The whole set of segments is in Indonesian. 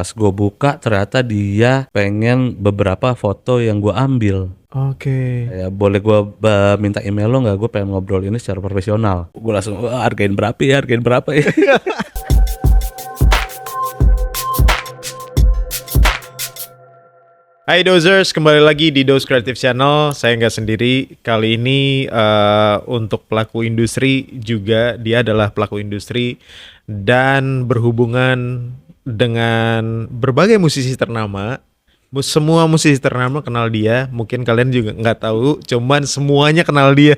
Pas gue buka ternyata dia pengen beberapa foto yang gue ambil. Oke. Ya boleh gue minta email lo nggak? Gue pengen ngobrol ini secara profesional. Gue langsung hargain berapa ya? Hai Dozers, kembali lagi di Doz Creative Channel. Saya nggak sendiri. Kali ini untuk pelaku industri juga. Dia adalah pelaku industri dan berhubungan dengan berbagai musisi ternama. Semua musisi ternama kenal dia. Mungkin kalian juga nggak tahu, cuman semuanya kenal dia.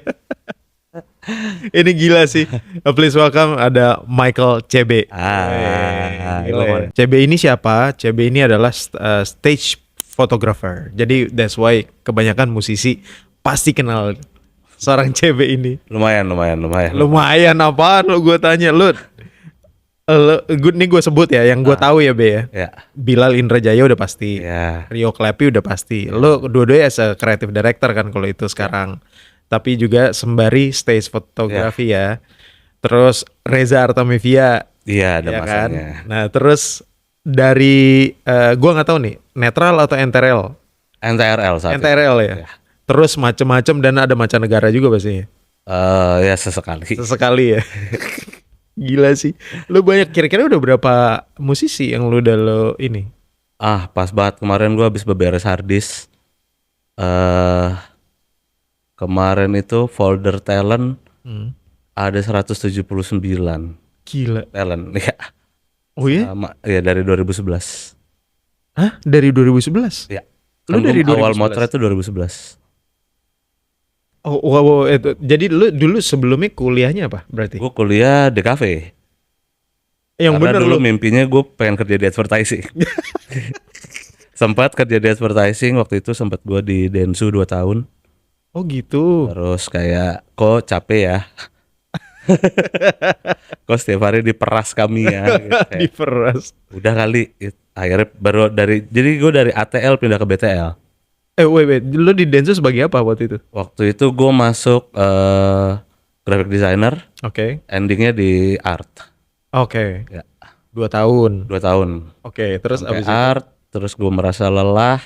Ini gila sih. Please welcome ada Michael CB. Gila ya. CB ini siapa? CB ini adalah stage photographer. Jadi that's why kebanyakan musisi pasti kenal seorang CB ini. Lumayan. Lumayan apaan lo, gue tanya lu. Nih gue sebut ya yang gue tahu ya Be ya. Ya. Bilal Indrajaya udah pasti. Ya. Rio Klepi udah pasti. Lo dua-duanya as a creative director kan kalau itu sekarang. Tapi juga sembari stage fotografi ya. Terus Reza Artamevia. Iya, ada ya masanya. Kan? Nah terus dari gue nggak tahu nih netral atau NTRL. NTRL saat NTRL ya. Terus macem-macem dan ada mancanegara juga pastinya. Ya sesekali. Sesekali ya. Gila sih. Lu banyak, kira-kira udah berapa musisi yang lu udah ini? Pas banget kemarin gue habis beberes harddisk. Kemarin itu folder talent ada 179. Gila. Talent ya. Oh iya? Sama, ya dari 2011. Hah? Dari 2011? Ya. Lu dari awal 2011? motret itu 2011. Oh, wow, itu. Jadi lu dulu sebelumnya kuliahnya apa berarti? Gue kuliah di cafe. Yang Karena bener dulu lu. mimpinya gue pengen kerja di advertising. Sempat kerja di advertising, waktu itu sempat gue di Densu 2 tahun. Oh gitu. Terus kayak kok capek ya. Kok setiap hari diperas kami ya gitu. Diperas. Udah kali. Akhirnya baru jadi gue dari ATL pindah ke BTL. Wait, lu di Densu sebagai apa waktu itu? Waktu itu gue masuk graphic designer. Oke. Endingnya di art. Oke. Ya. 2 tahun. 2 tahun. Oke, terus Sampai abis itu? art. Terus gue merasa lelah,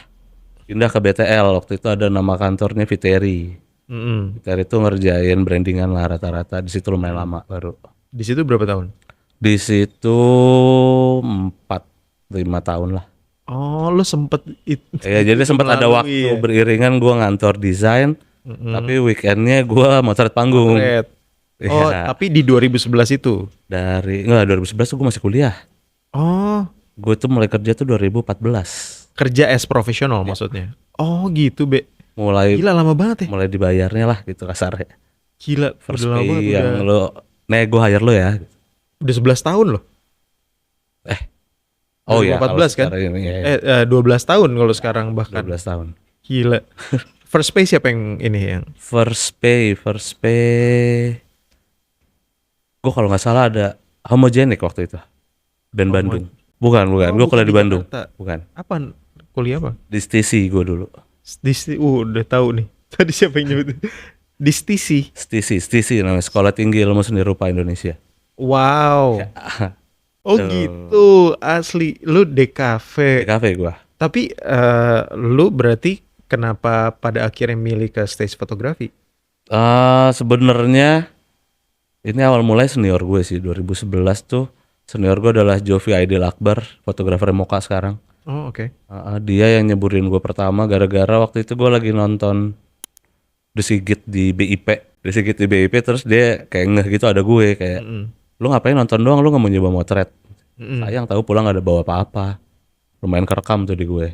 pindah ke BTL. Waktu itu ada nama kantornya Viteri. Viteri itu ngerjain brandingan lah rata-rata. Di situ lumayan lama baru. Di situ berapa tahun? Di situ 4-5 tahun lah. Oh, lu sempet Ya jadi sempat ada waktu beriringan gue ngantor desain, tapi weekendnya gue motret panggung. Motret. Oh, tapi di 2011 itu? 2011 tuh gue masih kuliah. Oh. Gue tuh mulai kerja tuh 2014. Kerja as profesional maksudnya? Oh gitu Be. Gila lama banget ya? Mulai dibayarnya lah gitu kasarnya. Gila, First udah lama banget. pay yang gue hire lo ya. Udah 11 tahun loh. Oh ya 14 kan? Ini, ya. 12 tahun kalau sekarang bahkan. 12 tahun. Gila. First pay siapa yang ini yang? First pay. Gue kalau nggak salah ada Homogenic waktu itu. Band Bandung. Bukan. Gue kuliah di Bandung. Bukan. Apa? Kuliah apa? Distisi gue dulu. Udah tahu nih. Tadi siapa yang nyebut? Distisi. Stisi namanya Sekolah Tinggi Ilmu Seni Rupa Indonesia. Wow. Ya. Oh gitu, asli. Lu DKV. DKV gue. Tapi lu berarti kenapa pada akhirnya milih ke stage fotografi? Sebenarnya ini awal mulai senior gue sih. 2011 tuh senior gue adalah Jovi Aidil Akbar, fotografer Moka sekarang. Oh oke. Dia yang nyeburin gue pertama gara-gara waktu itu gue lagi nonton The Sigit di BIP. Terus dia kayak ngeh gitu ada gue kayak lu ngapain nonton doang, lu gak mau nyoba motret? Sayang tahu pulang gak ada bawa apa-apa. Lumayan kerekam tuh di gue.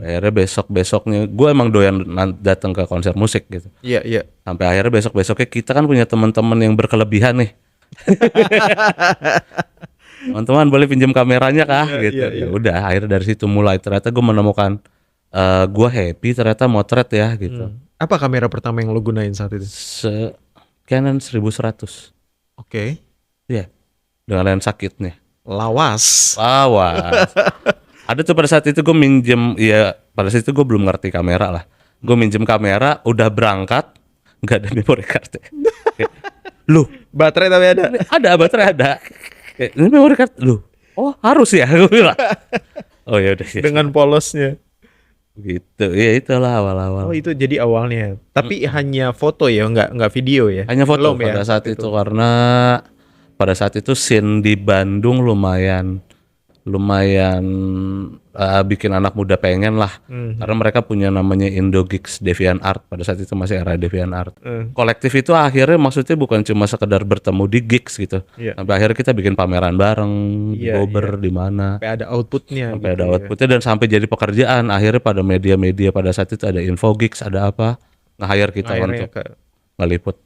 Akhirnya besoknya gue emang doyan datang ke konser musik gitu. Iya. Sampai akhirnya besoknya kita kan punya teman-teman yang berkelebihan nih. Teman-teman boleh pinjam kameranya kah gitu. Ya udah akhirnya dari situ mulai ternyata gue menemukan gue happy ternyata motret ya gitu. Apa kamera pertama yang lo gunain saat itu? Canon 1100. Oke. Iya. Dengan lensa kitnya. Lawas. Ada tuh pada saat itu gue minjem, ya pada saat itu gue belum ngerti kamera lah. Gue minjem kamera, udah berangkat, nggak ada memory card. Lu baterai tapi ada? Ada baterai ada. Ini memory card lu. Oh harus ya, gue bilang. Oh ya udah ya. dengan polosnya. Gitu. Ya itulah Oh awal-awal. itu jadi awalnya. Tapi hanya foto ya, nggak video ya? Hanya foto Belum ya pada saat waktu itu karena pada saat itu scene di Bandung lumayan lumayan bikin anak muda pengen lah. Karena mereka punya namanya Indo Gigs Deviant Art, pada saat itu masih era Deviant Art. Kolektif itu akhirnya maksudnya bukan cuma sekedar bertemu di gigs gitu. Iya. Sampai akhirnya kita bikin pameran bareng di Iya, Gober di mana. Sampai ada outputnya Sampai gitu ada ya. outputnya dan sampai jadi pekerjaan. Akhirnya pada media-media pada saat itu ada Info Gigs, ada apa, nge-hire kita Akhirnya untuk ngeliput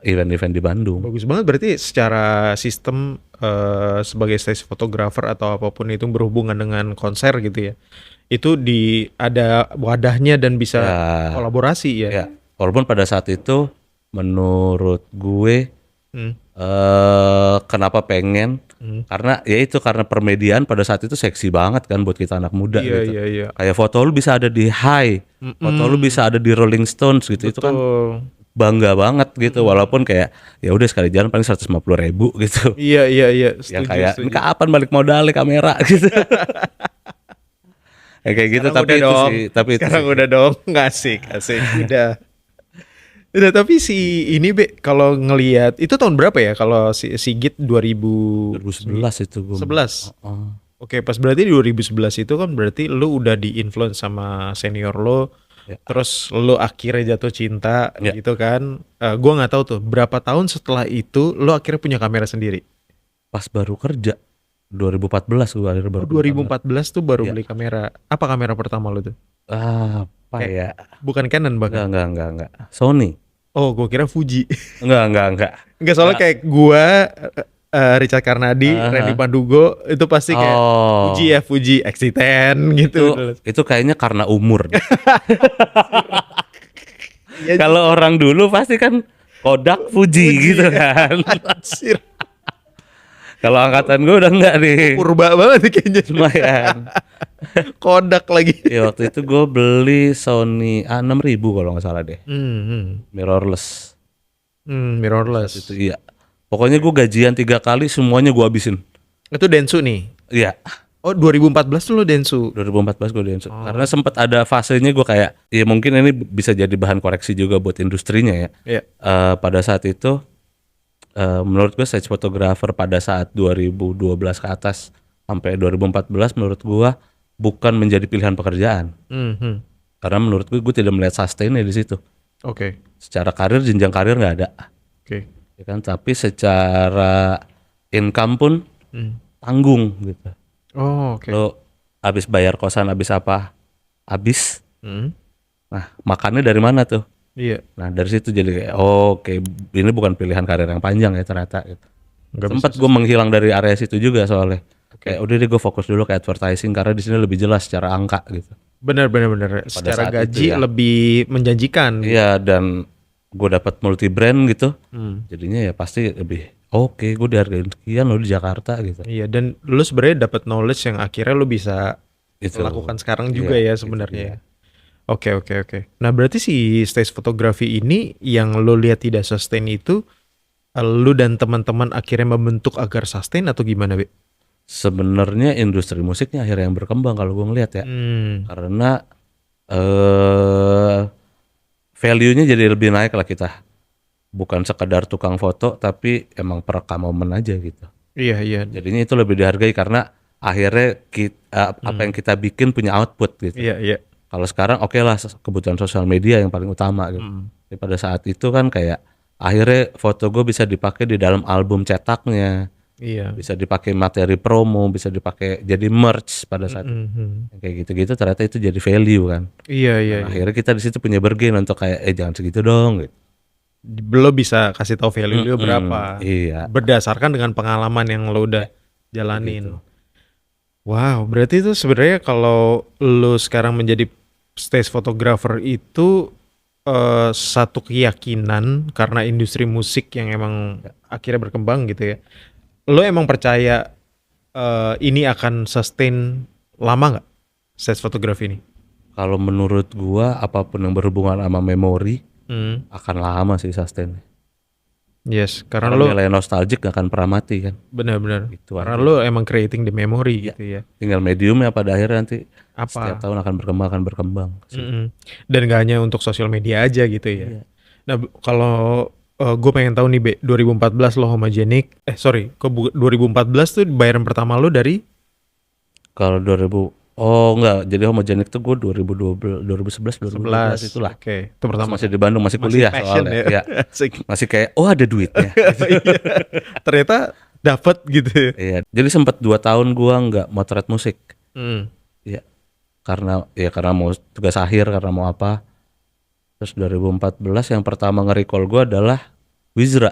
event-event di Bandung. bagus banget berarti secara sistem sebagai stage photographer atau apapun itu berhubungan dengan konser gitu ya. Itu ada wadahnya dan bisa Ya, kolaborasi ya. ya. Walaupun pada saat itu menurut gue Hmm. kenapa pengen karena ya itu karena permediaan pada saat itu seksi banget kan buat kita anak muda Iya, gitu. iya, iya. Kayak foto lu bisa ada di High, foto lu bisa ada di Rolling Stones gitu. Itu kan Betul. bangga banget gitu. Walaupun kayak ya udah sekali jalan paling 150.000 gitu. Iya, iya, iya. Yang Setuju, kayak setuju. ini kapan balik modalnya kamera gitu. Ya kayak gitu Sekarang tapi udah itu dong. sih, tapi itu Sekarang sih. udah dong, nggak asik, asik. Udah tapi si ini Be, kalau ngelihat itu tahun berapa ya kalau si Sigit 2011 itu gue. 11. Oh. Oke, pas berarti di 2011 itu kan berarti lu udah di-influence sama senior lo, Ya. terus lu akhirnya jatuh cinta Ya. gitu kan. Gua nggak tahu tuh berapa tahun setelah itu lu akhirnya punya kamera sendiri. Pas baru kerja 2014 gue akhirnya baru Oh, 2014 tuh baru Ya. beli kamera. Apa kamera pertama lu tuh? apa Kayak- ya? Bukan Canon bahkan. Enggak. Sony. Oh, gua kira Fuji. Enggak. Enggak, soalnya kayak gua Richard Karnadi, Randy Pandugo itu pasti kayak Oh. Fuji XT10 gitu. Itu kayaknya karena umur. Ya, Kalau orang dulu pasti kan Kodak Fuji gitu kan. anjir. Kalau angkatan gue udah enggak nih. Purba banget nih kayaknya. Lumayan. Kodak lagi. Ya waktu itu gue beli Sony A6000 kalau nggak salah deh. Mirrorless. Mirrorless. Itu iya. Pokoknya gue gajian 3 kali semuanya gue habisin. Itu Densu nih. Iya. Oh, 2014 tuh lo Densu. 2014 gue Densu. Karena sempat ada fasenya gue kayak, ya mungkin ini bisa jadi bahan koreksi juga buat industrinya ya. Iya. Pada saat itu, menurut gue stage photographer pada saat 2012 ke atas sampai 2014 menurut gue bukan menjadi pilihan pekerjaan. Karena menurut gue tidak melihat sustainnya di situ. Oke. Secara karir, jenjang karir nggak ada. Oke. Ya kan, tapi secara income pun tanggung gitu. Oh, oke. Lo habis bayar kosan, habis apa? Habis. Nah, makannya dari mana tuh? Iya. Nah, dari situ jadi kayak oke, ini bukan pilihan karir yang panjang ya ternyata gitu. Nggak Sempat gue menghilang dari area situ juga soalnya. Kayak udah deh gue fokus dulu ke advertising karena di sini lebih jelas secara angka gitu. Bener. Secara saat gaji itu ya. lebih menjanjikan. Iya, dan gue dapat multi brand gitu. Jadinya ya pasti lebih oke, gue dihargain sekian loh di Jakarta gitu. Iya, dan lu sebenarnya dapat knowledge yang akhirnya lu bisa Itu. lakukan sekarang juga Iya, ya itu sebenarnya. dia. Ya. Oke. Nah, berarti si stage photography ini yang lu lihat tidak sustain itu lu dan teman-teman akhirnya membentuk agar sustain atau gimana, Be? Sebenarnya industri musiknya akhirnya yang berkembang kalau gue ngeliat ya. Karena value-nya jadi lebih naik lah kita. Bukan sekedar tukang foto tapi emang perekam momen aja gitu. Iya. Jadinya itu lebih dihargai karena akhirnya apa yang kita bikin punya output gitu. Iya. Kalau sekarang oke lah kebutuhan sosial media yang paling utama gitu. Tapi pada saat itu kan kayak akhirnya foto gue bisa dipakai di dalam album cetaknya, Iya. bisa dipakai materi promo, bisa dipakai jadi merch pada saat yang kayak gitu-gitu ternyata itu jadi value kan. Iya. Nah, akhirnya kita di situ punya bargain untuk kayak jangan segitu dong gitu. Lo bisa kasih tahu value lu berapa. Iya. Berdasarkan dengan pengalaman yang lo udah jalanin. Gitu. Wow, berarti itu sebenarnya kalau lo sekarang menjadi stage photographer itu satu keyakinan karena industri musik yang emang akhirnya berkembang gitu ya. Lo emang percaya ini akan sustain lama nggak stage photography ini? Kalau menurut gua apapun yang berhubungan sama memori akan lama sih sustain. Yes, karena Karena lo nilai nostalgic gak akan pernah mati kan. benar-benar. Gitu Karena aja. lo emang creating the memory Iya. gitu ya. Tinggal mediumnya pada akhirnya nanti setiap Apa? tahun akan berkembang sih. Mm-mm. Dan gak hanya untuk sosial media aja gitu ya. Iya. Nah, kalau gue pengen tahu nih, 2014 lo Homogenic, kok 2014 tuh bayaran pertama lo dari Kalau 2000, oh enggak, jadi Homogenic tuh gue 2012, 2011, 2012 11. itulah. Oke, itu Pas pertama masih kan. di Bandung, masih Masih kuliah passion soalnya. ya. Iya. Asik. Masih kayak, oh ada duitnya. Iya. Ternyata dapat gitu. Iya. Jadi sempat 2 tahun gua nggak motret musik. Hmm. Iya. Karena mau tugas akhir, karena mau apa. Terus 2014 yang pertama nge-recall gua adalah Wizra.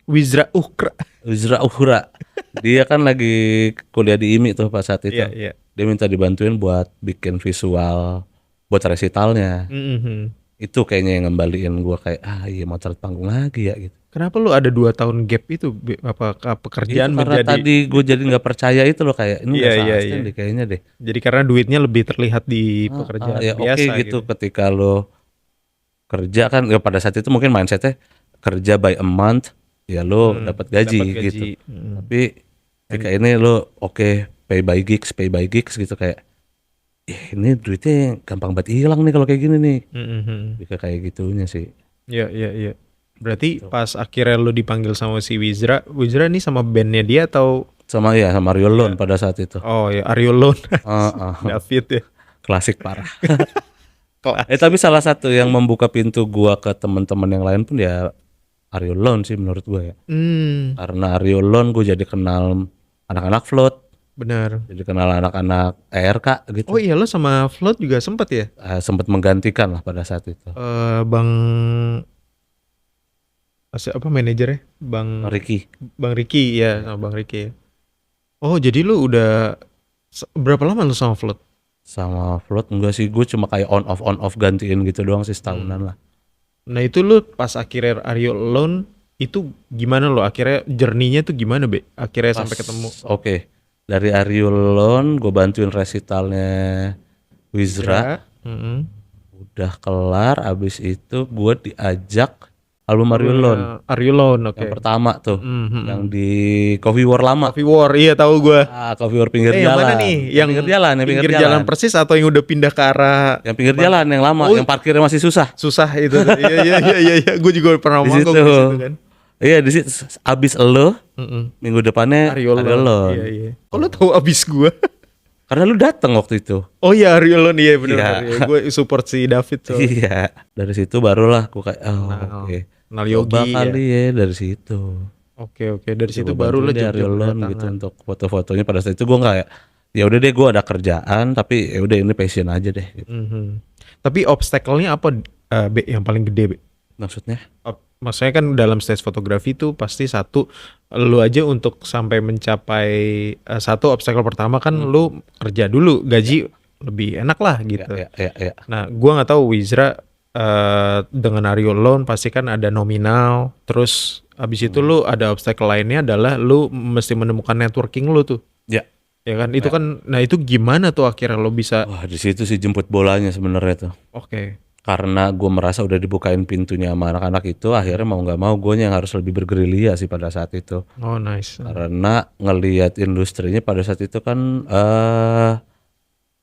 Wizra Ukra. Wizra Uhura. Dia kan lagi kuliah di IMI tuh pas saat itu. Iya, iya. Dia minta dibantuin buat bikin visual buat resitalnya. Mhm. Itu kayaknya yang ngembaliin gua kayak iya motret panggung lagi ya gitu. Kenapa lu ada 2 tahun gap itu? Apakah Itu pekerjaan karena menjadi tadi gue jadi nggak percaya itu loh, kayak ini Iya, nggak iya, sustain iya. deh kayaknya deh. Jadi karena duitnya lebih terlihat di pekerjaan Ya oke biasa gitu ketika lo kerja kan ya pada saat itu mungkin mindsetnya kerja by a month ya lo dapat gaji dapat gaji. gitu. Tapi ketika ini lo oke pay by gigs gitu kayak ini duitnya gampang banget hilang nih kalau kayak gini nih. Mhm. Bisa kayak gitunya sih. Iya, iya, iya. Berarti pas akhirnya lu dipanggil sama si Wizra nih sama bandnya dia atau Sama Rio Lone pada saat itu. oh ya Aryo Lone, Ah, David ya. klasik parah. Kelas. Tapi salah satu yang membuka pintu gua ke teman-teman yang lain pun ya Aryo Lone sih menurut gua ya. Karena Aryo Lone gue jadi kenal anak-anak float, Benar. jadi kenal anak-anak ERK gitu. Oh iya, lo sama Float juga sempat ya? Sempat menggantikan lah pada saat itu. Bang apa manajernya? Bang Ricky Ricky ya, sama Bang Ricky ya. Oh, jadi lu udah berapa lama lu sama Float? sama float enggak sih, gue cuma kayak on off gantiin gitu doang sih setahunan lah. Nah, itu lu pas akhirnya Aryo Lone itu gimana lo? Akhirnya journey-nya tuh gimana, Be? Akhirnya sampai ketemu Oke. Dari Aryo Lone gue bantuin resitalnya Wizra. Mhm. Udah kelar, abis itu gue diajak album Aryo Lone. Aryo Lone, oke. Yang pertama tuh, Mhm. yang di Coffee War lama. Coffee War, iya tahu gua. Coffee War pinggir Yang jalan. mana nih? Yang pinggir jalan jalan. persis atau yang udah pindah ke arah Yang pinggir jalan yang lama, Oh. yang parkirnya masih susah. susah itu? Iya. Gue juga pernah Di manggung situ. di situ kan. Iya di situ. Abis elo, minggu depannya Aryo Aryo Lone. Lone. Iya. Kok lo tahu abis gua? Karena lu dateng waktu itu. Oh iya, Aryo Lone, iya benar. Iya. Ya. Gue support si David so. Iya. Dari situ barulah aku kayak oke. Kenal Coba Yogi kali ya. ya dari situ. Oke. Dari situ Coba baru lo bantuin deh Aryo Lone berdatangan. gitu untuk foto-fotonya. Pada saat itu gue nggak ya udah deh gue ada kerjaan tapi ya udah ini passion aja deh. Gitu. Mhm. Tapi obstacle-nya apa, Be, yang paling gede, Be? Maksudnya? Maksudnya kan dalam stage fotografi itu pasti satu, lu aja untuk sampai mencapai satu obstacle pertama kan lu kerja dulu, gaji lebih enak lah gitu. Ya. Nah, gua nggak tahu Wizra dengan Aryo Lone pasti kan ada nominal, terus abis itu lu ada obstacle lainnya adalah lu mesti menemukan networking lu tuh. Ya. Ya kan, itu kan, nah itu gimana tuh akhirnya lo bisa, Wah di situ sih jemput bolanya sebenarnya tuh. oke. Karena gue merasa udah dibukain pintunya sama anak-anak itu, akhirnya mau nggak mau gue yang harus lebih bergerilya sih pada saat itu. Oh nice. Karena ngelihat industrinya pada saat itu kan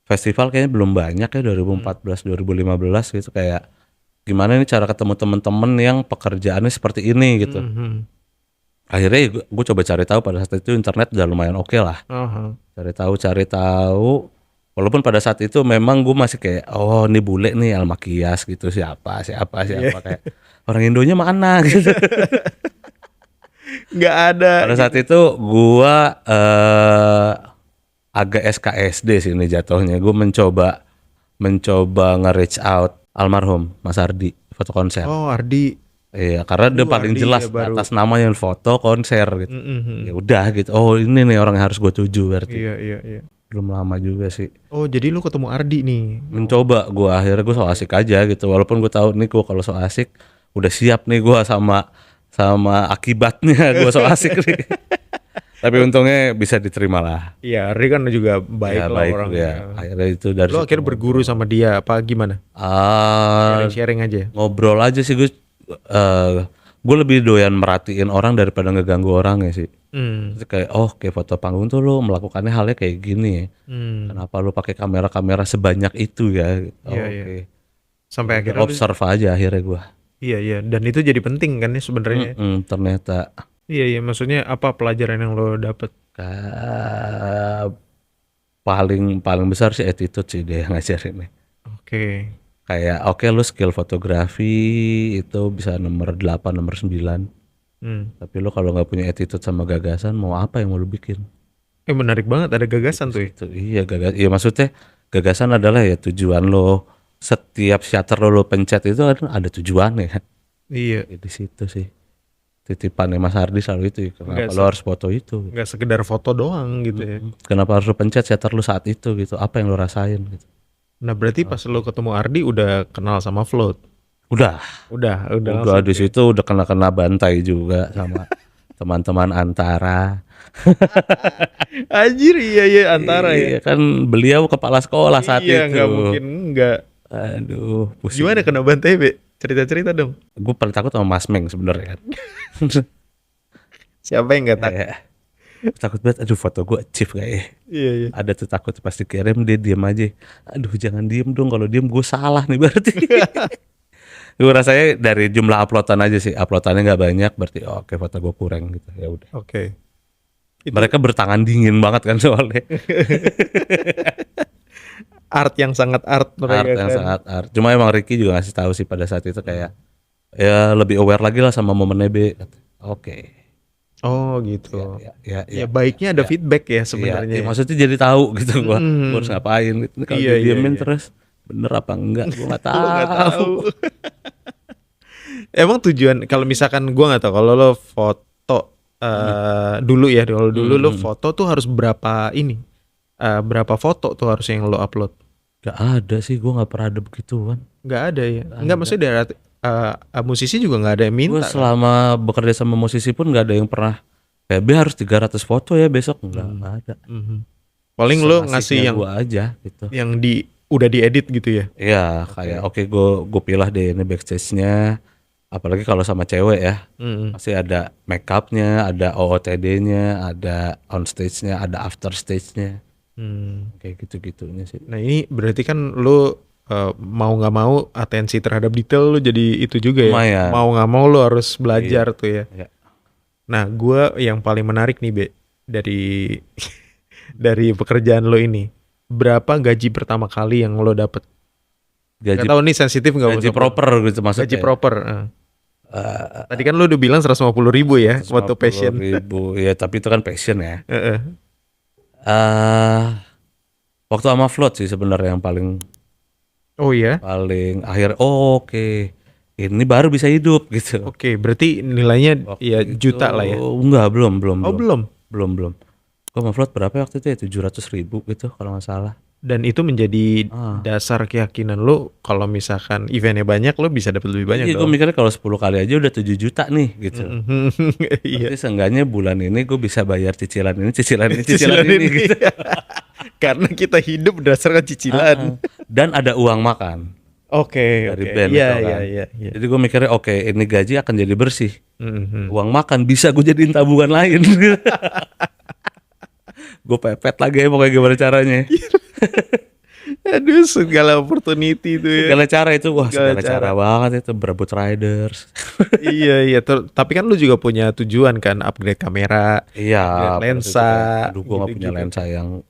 festival kayaknya belum banyak ya 2014 2015 gitu, kayak gimana nih cara ketemu temen-temen yang pekerjaannya seperti ini gitu. Mhm. Akhirnya gue coba cari tahu, pada saat itu internet udah lumayan oke lah. Aha. Cari tahu. Walaupun pada saat itu memang gue masih kayak ini bule nih Almakias gitu, siapa kayak orang Indonya mana gitu. Nggak ada. Pada saat itu gue agak SKSD sih ini jatuhnya. Gue mencoba nge-reach out almarhum Mas Ardi foto konser. Oh Ardi. Iya, karena dia paling Ardi jelas ya baru. atas namanya foto konser gitu. Mhm. Ya udah gitu. Oh ini nih orang yang harus gue tuju berarti. Iya. Belum lama juga sih. Oh jadi lu ketemu Ardi nih. Mencoba gue, akhirnya gue so asik aja gitu. Walaupun gue tahu nih gue kalau so asik udah siap nih gue sama akibatnya gue so asik nih. Tapi untungnya bisa diterima lah. Iya, Ardi kan juga baik Ya lah baik orangnya. ya. Akhirnya itu dari Lu situ akhirnya berguru sama dia apa gimana? Ah, Sharing aja. ngobrol aja sih gue. gue lebih doyan merhatiin orang daripada ngeganggu orangnya sih. Hmm. Terus kayak kayak foto panggung tuh lo melakukannya halnya kayak gini ya. Kenapa lo pakai kamera-kamera sebanyak itu ya? Iya, iya. Oke. Sampai akhirnya Observe aja akhirnya gue. iya, dan itu jadi penting kan ya sebenarnya. Ternyata Iya, maksudnya apa pelajaran yang lo dapet? paling besar sih attitude sih dia yang ngajarin nih. Oke. Kayak lu skill fotografi itu bisa nomor 8 nomor 9. Tapi lu kalau nggak punya attitude sama gagasan mau apa yang mau lu bikin? Menarik banget ada gagasan tuh ya. Iya iya maksudnya gagasan adalah ya tujuan lo, setiap shutter lo pencet itu kan ada tujuannya kan. Iya. Ya, di situ sih titipannya Mas Hardi selalu itu, kenapa lo harus foto itu? Nggak sekedar foto doang gitu ya. Kenapa harus lo pencet shutter lo saat itu gitu? Apa yang lo rasain gitu? Nah berarti pas lo ketemu Ardi udah kenal sama Float? Udah langsung di situ udah kena bantai juga sama teman-teman Antara. Anjir, iya Antara ya. Iya kan beliau kepala sekolah saat itu. Iya, nggak mungkin enggak. Aduh, pusing. Gimana kena bantai, Be? Cerita-cerita dong. Gue paling takut sama Mas Meng sebenarnya kan. Siapa yang nggak takut? Kayak, takut banget, aduh foto gue achieve kayak. Iya. Ada tuh takut pasti kirim, dia diam aja. Aduh jangan diem dong, kalau diem gue salah nih berarti. Gue rasanya dari jumlah uploadan aja sih, uploadannya nggak banyak, berarti oke foto gue kurang gitu, ya udah. Oke. Mereka bertangan dingin banget kan soalnya. Art yang sangat art mereka kan. Sangat art. Cuma emang Ricky juga ngasih tahu sih pada saat itu kayak ya lebih aware lagi lah sama momennya B. Oke. Oh gitu. Ya, baiknya ada feedback ya sebenarnya. Ya, maksudnya jadi tahu gitu gua harus ngapain gitu. Kalau diemin terus bener apa enggak gua nggak tahu. Emang tujuan kalau misalkan gua nggak tahu kalau lo foto dulu ya dulu lo foto tuh harus berapa berapa foto tuh harus yang lo upload? Gak ada sih, gue gak pernah ada begituan. Gak ada ya? Enggak, maksudnya dari musisi juga gak ada yang minta. Gue selama bekerja sama musisi pun gak ada yang pernah kayak harus 300 foto ya besok. Enggak ada. Paling lo ngasih yang gua aja gitu. Yang udah diedit gitu ya? Iya, kayak oke, gue pilih deh ini backstage-nya. Apalagi kalau sama cewek ya. Pasti ada make up-nya, ada OOTD-nya, ada on stage-nya, ada after stage-nya. Kayak gitu-gitunya sih. Nah ini berarti kan lo mau nggak mau atensi terhadap detail lo jadi itu juga ya. Lumayan. Mau nggak mau lo harus belajar tuh ya. Iya. Nah gue yang paling menarik nih Be dari dari pekerjaan lo ini, berapa gaji pertama kali yang lo dapet? Gak tahu nih sensitif nggak? Gaji proper gitu maksudnya. Gaji proper. Tadi kan lo udah bilang 150.000 ya waktu passion. 150.000 ya, tapi itu kan passion ya. Waktu sama Float sih sebenarnya yang paling. Oh iya. Paling akhir. Oke. Ini baru bisa hidup gitu. Oke, berarti nilainya waktu ya juta lah ya. Enggak, belum. Oh belum. Belum. Gue sama Float berapa waktu itu ya? 700.000 gitu kalau nggak salah. Dan itu menjadi dasar keyakinan lo kalau misalkan eventnya banyak lo bisa dapat lebih banyak. Iya, gue mikirnya kalau 10 kali aja udah 7 juta nih gitu. Iya. Tapi seenggaknya bulan ini gue bisa bayar cicilan ini gitu. Karena kita hidup berdasarkan cicilan. Dan ada uang makan. Oke. Band itu kan. Iya. Jadi gue mikirnya oke, ini gaji akan jadi bersih. Uang makan bisa gue jadiin tabungan lain. Gue pepet lagi ya pokoknya gimana caranya. Aduh, segala opportunity itu ya. Segala cara itu, segala cara banget itu, berebut riders. Iya. Tapi kan lu juga punya tujuan kan, upgrade kamera, upgrade lensa. Aduh, gue gak punya lensa yang.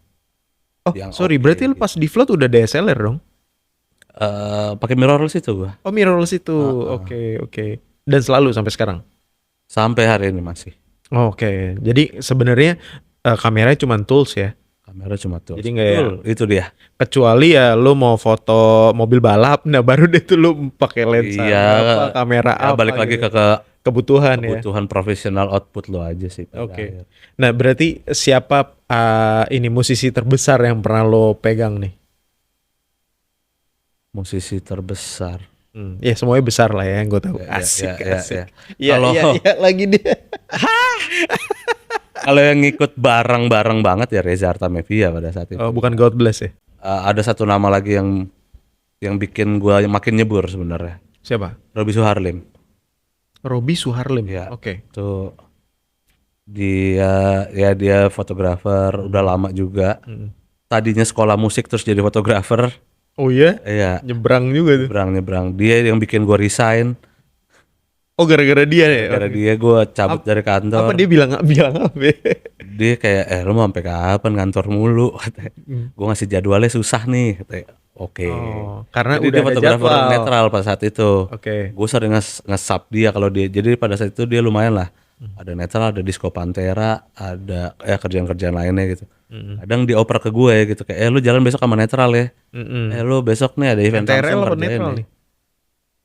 Berarti lu pas di Float udah DSLR dong? Pakai mirrorless itu gue. Oh, mirrorless itu, oke. Dan selalu sampai sekarang? Sampai hari ini masih. Oke, jadi sebenarnya kameranya cuma tools ya? Kamera cuma tuh. Jadi nggak ya? Itu dia. Kecuali ya lu mau foto mobil balap, nah baru deh tuh lu pakai lensa kamera apa. Balik lagi gitu. ke kebutuhan profesional output lo aja sih. Oke. Nah berarti siapa ini musisi terbesar yang pernah lo pegang nih? Musisi terbesar. Ya semuanya besar lah ya yang gue tahu. Asik. Iya lagi dia. Kalau yang ngikut bareng-bareng banget ya Reza Artamevia pada saat itu. Oh, bukan God Bless ya? Ada satu nama lagi yang bikin gue makin nyebur sebenarnya. Siapa? Robi Suharlim. Robi Suharlim. Ya, Oke. itu dia fotografer udah lama juga. Tadinya sekolah musik terus jadi fotografer. Oh iya? Iya, Nyebrang juga tuh. nyebrang. Dia yang bikin gue resign. Oh gara-gara dia ya? Gara-gara Oke. dia gue cabut dari Apa kantor. dia bilang apa? Dia kayak, lu mau sampai kapan ngantor mulu? Katanya. Gue ngasih jadwalnya susah nih. Katanya. Oke. Oh, karena Jadi udah dia ada fotografer jadwal. netral pada saat itu. Oke. Gue sering nge-sub dia kalau dia. Jadi pada saat itu dia lumayan lah. Ada netral, ada Disco Pantera, ada kerjaan-kerjaan lainnya gitu. Kadang dioper ke gue gitu kayak, lu jalan besok sama netral ya. Lu besok nih ada event NTRL langsung apa kerjain netral nih. nih?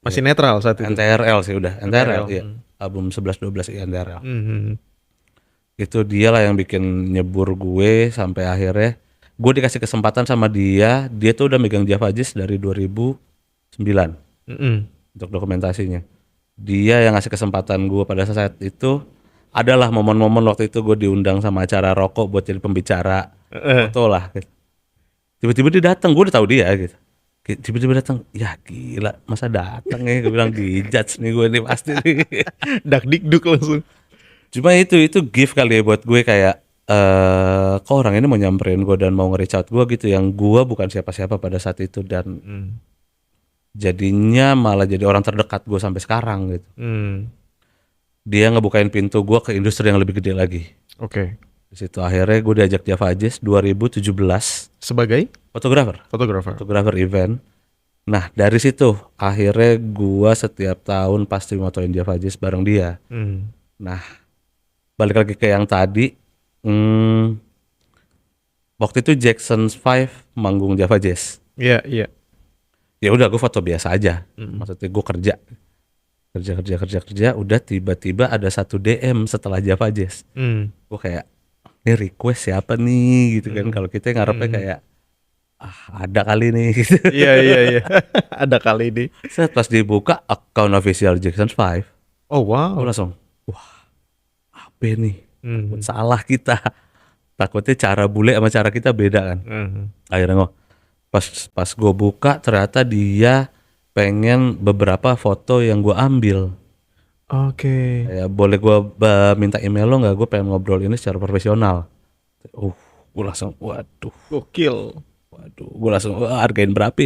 Masih netral saat itu. NTRL sih udah. NTRL, NTRL, iya. Album 11-12 iya NTRL. Mhm. Itu dia lah yang bikin nyebur gue sampai akhirnya gue dikasih kesempatan sama dia tuh udah megang Java Jazz dari 2009 Mhm. untuk dokumentasinya. Dia yang ngasih kesempatan gue pada saat itu. Adalah momen-momen waktu itu gue diundang sama acara rokok buat jadi pembicara foto lah gitu. Tiba-tiba dia datang, gue udah tahu dia gitu. Tiba-tiba datang, ya gila masa datang ya, gue bilang dijudge nih gue nih pasti nih. Dak dikduk langsung. Cuma itu gift kali ya buat gue kayak kok orang ini mau nyamperin gue dan mau nge-reach out gue gitu yang gue bukan siapa-siapa pada saat itu dan jadinya malah jadi orang terdekat gue sampai sekarang gitu. Dia ngebukain pintu gue ke industri yang lebih gede lagi. Oke. Di situ akhirnya gue diajak Java Jazz 2017 Sebagai fotografer event. Nah dari situ akhirnya gue setiap tahun pasti motoin Java Jazz bareng dia. Nah balik lagi ke yang tadi, waktu itu Jackson 5 manggung Java Jazz. Iya, iya. Ya udah gue foto biasa aja. Maksudnya gue kerja, udah tiba-tiba ada satu DM setelah Java Jazz. Gue kayak, ini request siapa nih gitu kan. Kalau kita ngarepnya kayak, ada kali nih gitu. Iya. Ada kali ini. Set pas dibuka account official Jackson 5. Oh wow. Gue langsung, wah apa nih? Salah kita. Takutnya cara bule sama cara kita beda kan. Akhirnya pas gue buka ternyata dia pengen beberapa foto yang gue ambil. Oke. Ya boleh gue minta email lo nggak? Gue pengen ngobrol ini secara profesional. Gue langsung waduh. Gokil. Gue langsung hargain berapa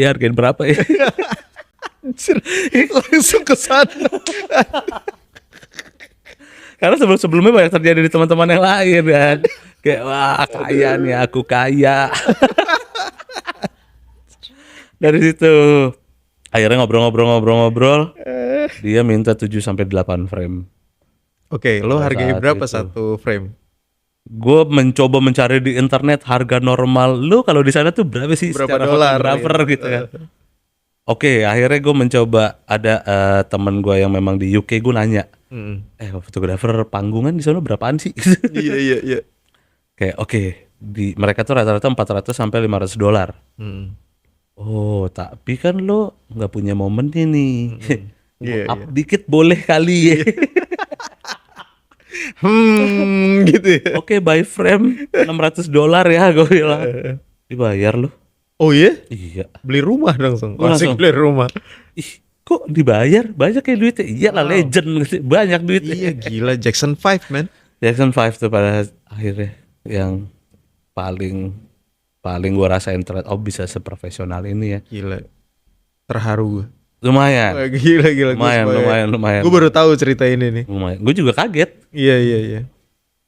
ya? Langsung ke sana. Karena sebelumnya banyak terjadi di teman-teman yang lain kan. Kayak wah kaya nih aku kaya. Dari situ akhirnya ngobrol. Dia minta 7-8 frame. Oke, lo Pada hargai saat berapa itu. satu frame? Gue mencoba mencari di internet harga normal. Lu kalau di sana tuh berapa sih Berapa secara dolar, fotografer ya? gitu kan. Oke, akhirnya gue mencoba ada teman gue yang memang di UK, gue nanya, fotografer panggungan di sana berapaan sih? Iya. Kayak oke, di mereka tuh rata-rata 400 sampai $500. Oh, tapi kan lo nggak punya momen ini. Iya, Up dikit boleh kali ya. Gitu ya. Oke, by frame $600 ya, gue bilang. Dibayar lo. Oh iya? Iya. Beli rumah langsung. Gua Asik langsung. beli rumah. Ih, kok dibayar? Banyak kayak duitnya. Iyalah legend gitu. Banyak duitnya. Iya gila Jackson 5 man. Jackson 5 tuh pada akhirnya yang paling gua rasain ternyata bisa seprofesional ini ya. Gila. Terharu gue. Lumayan. Gila. Lumayan. Gue baru tahu cerita ini nih. Lumayan. Gue juga kaget. Iya.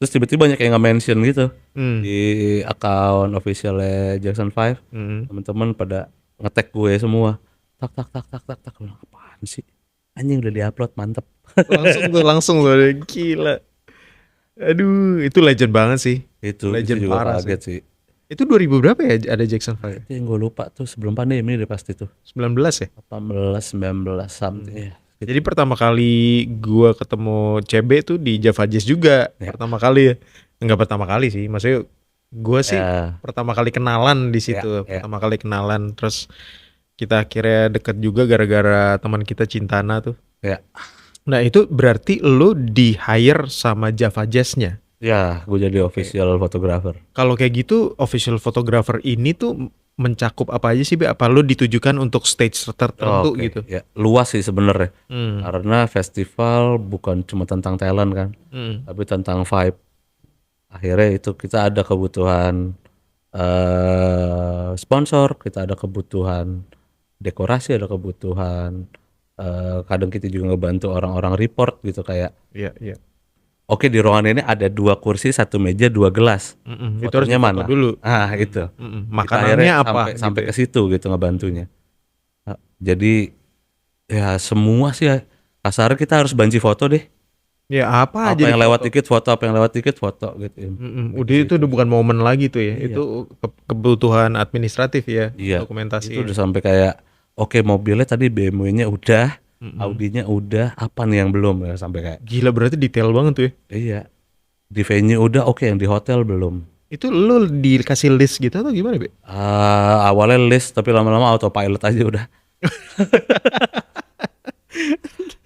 Terus tiba-tiba banyak yang nge-mention gitu Hmm. di account officialnya Jackson 5. Teman-teman pada nge-tag gue semua. Tak. Lu apaan sih? Anjing udah di-upload, mantep. Langsung tuh gila. Aduh, itu legend banget sih. Itu Legend juga parah kaget sih. Itu 2000 berapa ya ada Jackson 5? Itu yang gue lupa tuh sebelum pandemi deh pasti tuh. 19 ya? 18, 19 something ya. Jadi pertama kali gua ketemu CB tuh di Java Jazz juga. Ya. Pertama kali ya. Enggak pertama kali sih. Maksudnya gua sih Ya. pertama kali kenalan di situ. Ya. Pertama kali kenalan terus kita akhirnya deket juga gara-gara teman kita Cintana tuh. Ya. Nah, itu berarti lu di hire sama Java Jazz-nya. Ya, gue jadi official photographer. Kalau kayak gitu official photographer ini tuh mencakup apa aja sih, Be? Apa lu ditujukan untuk stage tertentu Oke, gitu? ya luas sih sebenarnya. Hmm. Karena festival bukan cuma tentang talent kan, Hmm. tapi tentang vibe. Akhirnya itu kita ada kebutuhan sponsor, kita ada kebutuhan dekorasi, ada kebutuhan kadang kita juga ngebantu orang-orang report gitu kayak Iya, iya. oke di ruangan ini ada 2 kursi, 1 meja, 2 gelas. Itu harus Fotonya difoto mana? dulu. Itu. Kita Makanannya akhirnya apa sampai gitu ke ya? situ gitu ngebantunya. Jadi ya semua sih ya. Kasarnya kita harus banci foto deh. Ya apa aja Apa di yang lewat foto? dikit foto, apa yang lewat dikit foto gitu. Sampai ke Udah itu situ. udah bukan momen lagi tuh ya. Iya. Itu kebutuhan administratif ya, Iya. dokumentasi Itu ya. udah sampai kayak oke mobilnya tadi BMW-nya udah, Mm-mm. Audinya udah, apa nih yang belum ya sampai kayak Gila berarti detail banget tuh ya. iya. Di venue udah oke yang di hotel belum. Itu lu dikasih list gitu atau gimana, Be? Awalnya list tapi lama-lama autopilot aja udah.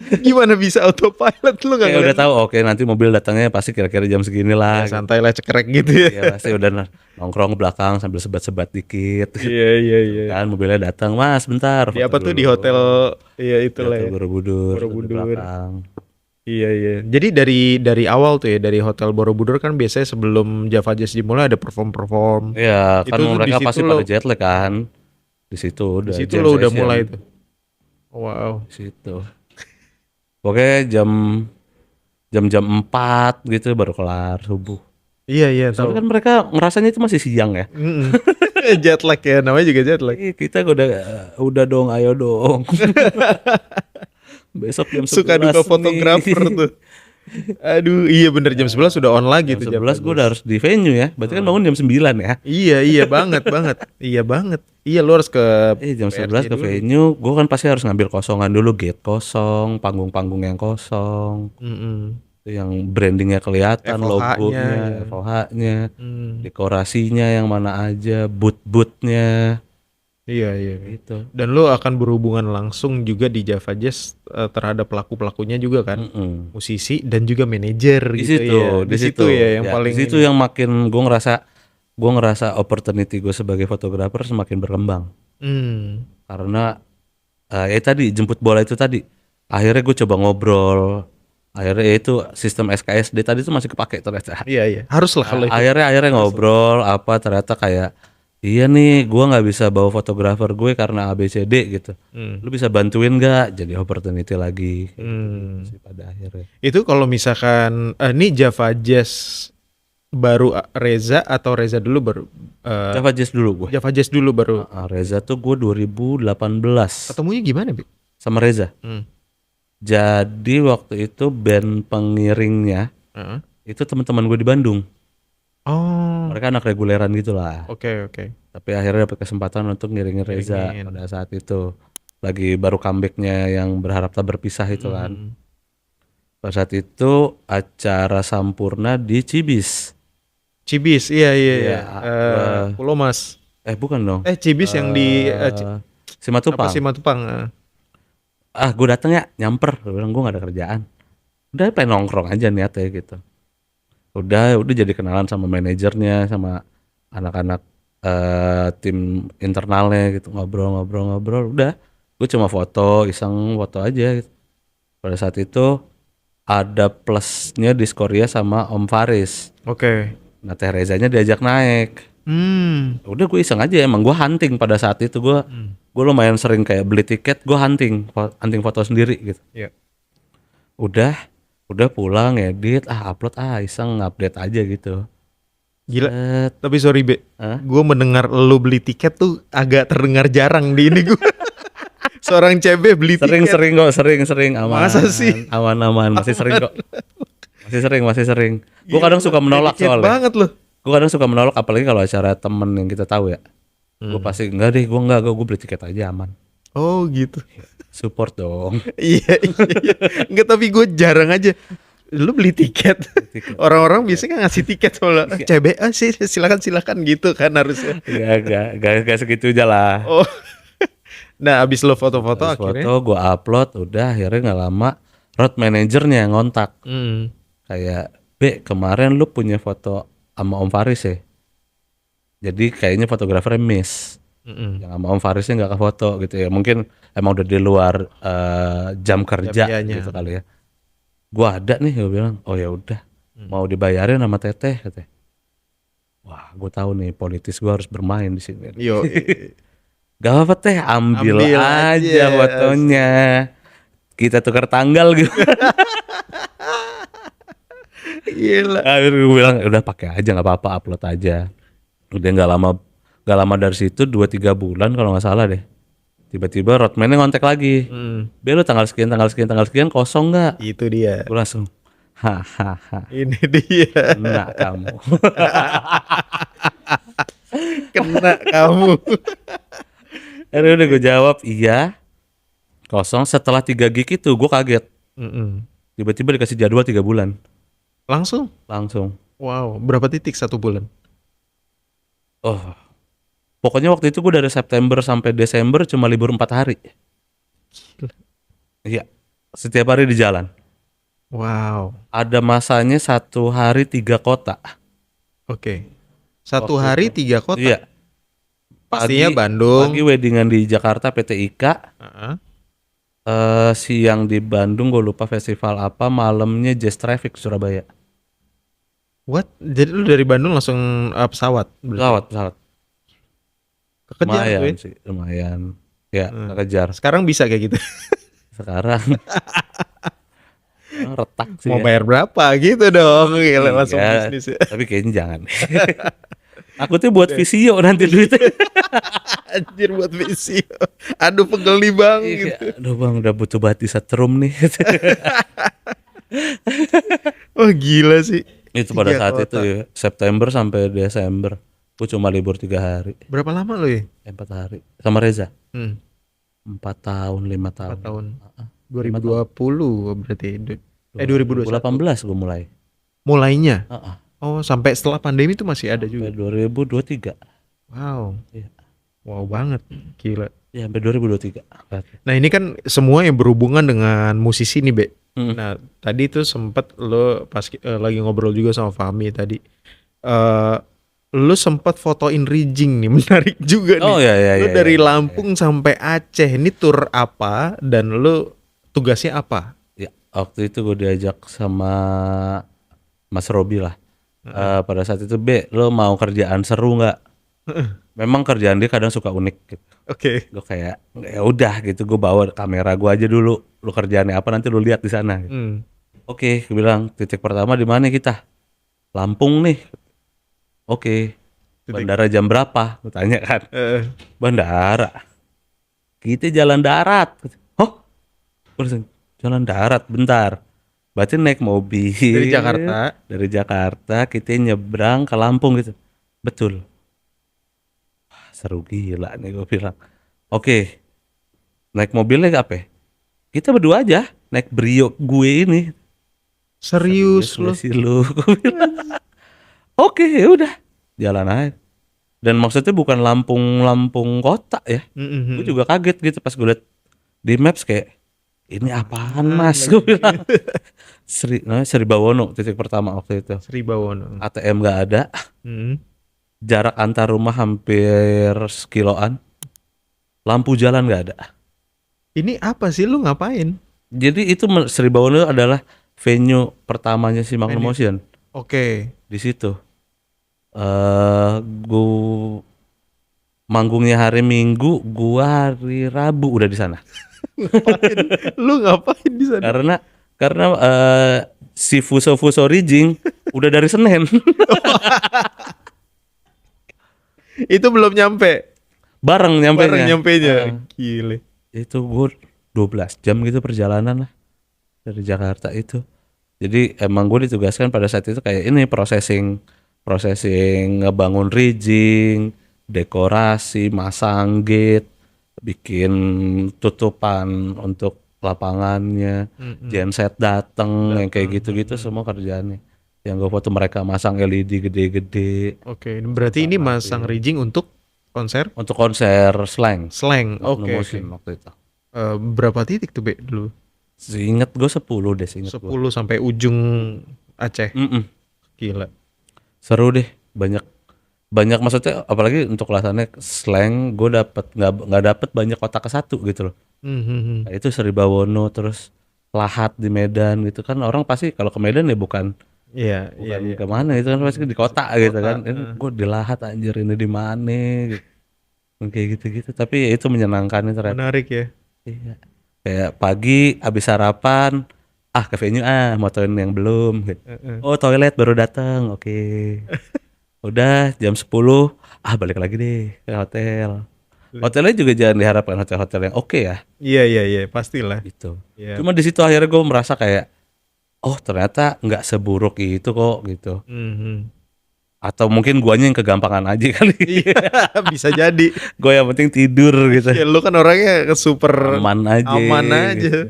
Gimana bisa autopilot lu nggak Kayak ngeliat? udah tahu oke nanti mobil datangnya pasti kira-kira jam segini Ya lah. santai lah cekrek gitu ya. Ya pasti udah nongkrong belakang sambil sebat-sebat dikit. Iya, iya, iya. Kan mobilnya datang, Mas, bentar. Di Foto apa tuh di dulu. hotel, iya Di itulah Hotel ya. Borobudur, di Borobudur. belakang. Iya, iya. Jadi dari awal tuh ya, dari Hotel Borobudur kan biasanya sebelum Java Jazz dimulai ada perform. Iya, kan Itu tuh di mereka situ pasti lo, pada jet lag kan. Di situ di udah situ jam lo udah session. mulai tuh. Wow. Di situ. Pokoknya jam-jam 4 gitu baru kelar subuh. Iya, iya Soalnya tahu. kan mereka ngerasanya itu masih siang ya. Mm-mm. Jet lag ya, namanya juga jet lag. Kita udah dong, ayo dong. Besok jam Suka 11 duka nih. fotografer tuh. Aduh, iya bener jam 11 sudah on lagi Jam tuh 11 gue Java udah Jazz. harus di venue ya. Berarti kan bangun jam 9 ya. Iya, iya banget, banget. Iya banget. Iya, lu harus ke Jam PRJ 11 ke dulu. venue, gue kan pasti harus ngambil kosongan dulu, gate kosong, panggung-panggung yang kosong. Mm-mm. Itu yang brandingnya kelihatan, FOH-nya logonya, ya. FOH-nya, Hmm. dekorasinya yang mana aja, booth-boothnya, Iya, iya. gitu. Dan lu akan berhubungan langsung juga di Java Jazz terhadap pelaku-pelakunya juga kan, Mm-mm. musisi dan juga manajer Di gitu situ, ya. di situ Ya yang ya, paling di situ ini. yang makin gue ngerasa opportunity gue sebagai fotografer semakin berkembang Hmm. karena ya tadi jemput bola itu tadi akhirnya gue coba ngobrol akhirnya ya itu sistem SKSD tadi itu masih kepake ternyata. Iya, iya. Harus lah kalau itu. Akhirnya ngobrol apa ternyata kayak iya nih gue nggak bisa bawa fotografer gue karena ABCD gitu. Hmm. Lu bisa bantuin nggak jadi opportunity lagi kayak Hmm. gitu sih pada akhirnya. Itu kalau misalkan ini Java Jazz baru Reza atau Reza dulu baru Java Jazz dulu gue. Java Jazz dulu baru. Reza tuh gue 2018 Ketemunya gimana, Bi? sama Reza. Hmm. Jadi waktu itu band pengiringnya Heeh. itu teman-teman gue di Bandung. Oh, Mereka anak reguleran gitu lah. oke, oke. Tapi akhirnya dapat kesempatan untuk ngiringin Reza Ngiringin. pada saat itu. Lagi baru comebacknya yang berharap tak berpisah itu kan. Hmm. Pada saat itu acara Sampurna di Cibis. Cibis, iya, iya, Iya, iya. Pulau Mas. Bukan dong. Cibis yang di apa Simatupang. sih Matupang? Gue dateng ya, nyamper. Gue bilang gue gak ada kerjaan. Udah pengen nongkrong aja niatnya gitu. Udah jadi kenalan sama manajernya, sama anak-anak tim internalnya gitu, ngobrol. Udah, gue cuma iseng foto aja gitu. Pada saat itu ada plusnya di Korea sama Om Faris. Oke. Nah Teh Rezanya diajak naik. Udah gue iseng aja, emang gue hunting pada saat itu gue lumayan sering kayak beli tiket, gue hunting foto sendiri gitu. Iya. Udah pulang edit, upload, iseng update aja gitu. Gila. Set. Tapi sorry, Be. Hah? Gue mendengar lu beli tiket tuh agak terdengar jarang di ini gue. Seorang CB beli tiket. Sering aman. Masa sih? Aman masih sering kok. Masih sering. Gue kadang suka menolak Dedicated soalnya. banget loh. Gue kadang suka menolak apalagi kalau acara temen yang kita tahu ya. Gue pasti enggak deh, gue beli tiket aja aman. Oh gitu. Support dong. Iya, iya. Enggak, tapi gue jarang aja. Lu beli tiket. Orang-orang biasanya kan ngasih tiket soalnya. CB, sih silakan gitu kan harusnya. Gak segitu aja lah. Oh. Nah, abis lo foto-foto Terus akhirnya. foto gue upload, udah akhirnya nggak lama road manajernya yang ngontak. Kayak, kemarin lu punya foto sama Om Faris ya? Jadi kayaknya fotografernya miss. Mm-mm. Yang sama Om Farisnya nggak ke foto gitu ya. Mungkin emang udah di luar jam kerja Jam-jamnya. gitu kali ya. Gua ada nih, gue bilang, oh ya udah, mau dibayarin sama Teteh katanya. Wah, gue tahu nih politis gue harus bermain di sini. Yo, Gak apa teh, ambil ambil aja aja. fotonya. Kita tukar tanggal gitu. Gila. Akhirnya gue bilang udah pakai aja nggak apa-apa, upload aja. Udah nggak lama dari situ 2-3 bulan kalau nggak salah deh. Tiba-tiba roadman-nya ngontek lagi. Mm. Bel lu tanggal sekian kosong nggak? Itu dia. Gue langsung hahaha Ini dia. kena kamu. Kena kamu. Akhirnya udah gue jawab iya kosong. Setelah 3 gig itu gue kaget. Mm-mm. Tiba-tiba dikasih jadwal 3 bulan Langsung. langsung. Wow, berapa titik 1 bulan? Oh, pokoknya waktu itu gue dari September sampai Desember cuma libur 4 hari. Gila. Iya, setiap hari di jalan. Wow. Ada masanya 1 hari 3 kota. Oke. Satu Waktu hari itu. 3 kota. Iya. Pastinya Pagi Bandung. weddingan di Jakarta PT IKA. Heeh. Siang di Bandung gue lupa festival apa. Malamnya Jazz Traffic Surabaya. What? Jadi lu dari Bandung langsung pesawat? berarti? Pesawat. Kekejar Lumayan gue. sih, lumayan. Ya, kejar. Sekarang bisa kayak gitu. Sekarang retak sih Mau ya. bayar berapa gitu dong. Gila, langsung Iya, bisnis ya. tapi kayaknya jangan. Aku tuh buat visio nanti duitnya. Anjir buat misi. Aduh pegel nih bang Iya, gitu. aduh bang udah butuh bati setrum nih. Oh gila sih. Itu pada 3 saat itu kota. ya, September sampai Desember. Aku cuma libur 3 hari, Berapa lama lo ya? 4 hari. Sama Reza. Hmm, 4 tahun, 5 4 tahun. tahun. Ah, 2020 berarti. 2021. 2018 gue mulai. Mulainya. Ah, Oh sampai setelah pandemi itu masih ada sampai juga. 2023. Wow. Iya. Wow banget. Gila. Ya, sampai 2023. Nah ini kan semua yang berhubungan dengan musisi nih Be. Hmm. Nah tadi tuh sempet lo pas lagi ngobrol juga sama Fahmi tadi. eh Lo sempat fotoin Rijing nih, menarik juga nih. Oh ya ya Lo ya. dari ya. Lampung sampai Aceh, ini tur apa dan lo tugasnya apa? Ya, waktu itu gue diajak sama Mas Robi lah. Pada saat itu lo mau kerjaan seru nggak? Memang kerjaan dia kadang suka unik gitu. Oke. Gue kayak ya udah gitu, gue bawa kamera gue aja dulu. Lo kerjaannya apa nanti lo lihat di sana. Gitu. Hmm. Oke, gue bilang titik pertama di mana kita? Lampung nih. Oke. Bandara jam berapa? Gue tanya kan. Bandara. Kita jalan darat. Oh, jalan darat bentar. Berarti naik mobil Dari Jakarta. Dari Jakarta kita nyebrang ke Lampung gitu. Betul. Wah, seru gila nih gue bilang. Oke. Naik mobilnya apa? Kita berdua aja naik Brio gue ini. Serius lo? Lu. Gue bilang. Oke, ya udah. Jalan aja. Dan maksudnya bukan Lampung kota ya. Gue juga kaget gitu pas gue liat di maps kayak ini apaan mas, gue bilang. Namanya Sri Bawono titik pertama waktu itu. Sri Bawono. ATM nggak ada, jarak antar rumah hampir sekiloan, lampu jalan nggak ada. Ini apa sih lu ngapain? Jadi itu Sri Bawono adalah venue pertamanya si Magnum Motion Oke. di situ. Gue manggungnya hari Minggu, gua hari Rabu udah di sana. Lu ngapain di sana? Karena si Fuso Rijing udah dari Senin. Itu belum nyampe. Bareng nyampenya. Gile. Itu gue 12 jam gitu perjalanan lah dari Jakarta itu. Jadi emang gue ditugaskan pada saat itu kayak ini processing ngebangun rigging, dekorasi, masang gate, bikin tutupan untuk lapangannya, genset dateng yang kayak gitu-gitu semua kerjaannya. Yang gue foto mereka masang LED gede-gede. Oke, berarti ini masang rigging untuk konser? Untuk konser slang. Slang. Magnum Oke. Motion waktu itu. Berapa titik tuh Be dulu? Seinget gue 10 deh, seinget 10 gue. sampai ujung Aceh. Gila. Seru deh, banyak banyak maksudnya apalagi untuk kelasannya slang gue nggak dapet banyak kota ke satu gitu loh. Mhm. Nah, itu Seribawono terus Lahat di Medan gitu kan orang pasti kalau ke Medan ya bukan Iya, iya, bukan iya. kemana itu kan pasti di kota gitu Kota, kan ini gue di Lahat anjir ini di mana gitu. Kayak gitu-gitu tapi ya itu menyenangkan itu ternyata. menarik ya. Iya. Kayak pagi abis sarapan ke venue motoin yang belum gitu. Heeh. Oh toilet baru datang oke. Udah jam 10 balik lagi deh ke hotel. Hotelnya juga jangan diharapkan hotel-hotel yang oke ya Iya, iya, iya, pastilah. gitu. Iya. Cuma di situ akhirnya gue merasa kayak oh ternyata nggak seburuk itu kok gitu. Mhm. Atau mungkin guanya yang kegampangan aja kali. Iya, bisa jadi. Gue yang penting tidur gitu. Ya lu kan orangnya super Aman aja. aman aja. Gitu.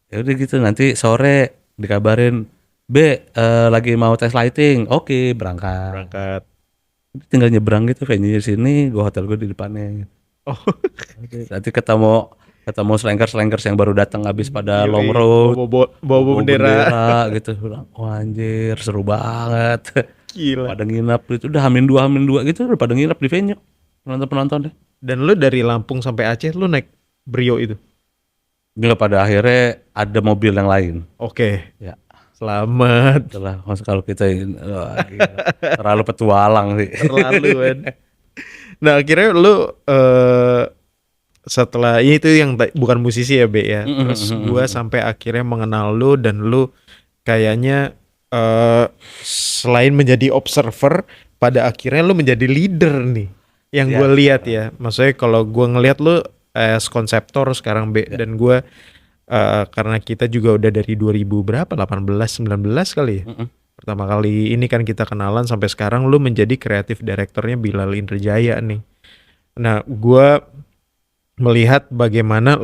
Ya udah gitu nanti sore dikabarin lagi mau tes lighting. Oke, berangkat. Berangkat. Tinggal nyebrang gitu venue di sini, gua hotel gue di depannya. Oh, Nanti ketemu slankers yang baru datang habis pada yoi. long road. Bawa bendera. Gitu. Wah anjir, seru banget. Gila. Pada nginap gitu. Udah Hamin 2 gitu udah pada nginap di venue. Penonton deh. Dan lu dari Lampung sampai Aceh lu naik Brio itu. Enggak pada akhirnya ada mobil yang lain. Oke. Ya. Selamat. Itulah kalau kita gila. Terlalu petualang sih. Terlalu kan. Nah, akhirnya lu setelah itu yang bukan musisi ya, Be ya. Terus gua sampai akhirnya mengenal lu dan lu kayaknya selain menjadi observer, pada akhirnya lu menjadi leader nih. Yang gue lihat ya. Maksudnya kalau gua ngelihat lu as konseptor sekarang, Be, dan gua karena kita juga udah dari 2000 berapa 18 19 kali ya. Pertama kali ini kan kita kenalan sampai sekarang lu menjadi kreatif direkturnya Bilal Indrajaya nih. Nah, gua melihat bagaimana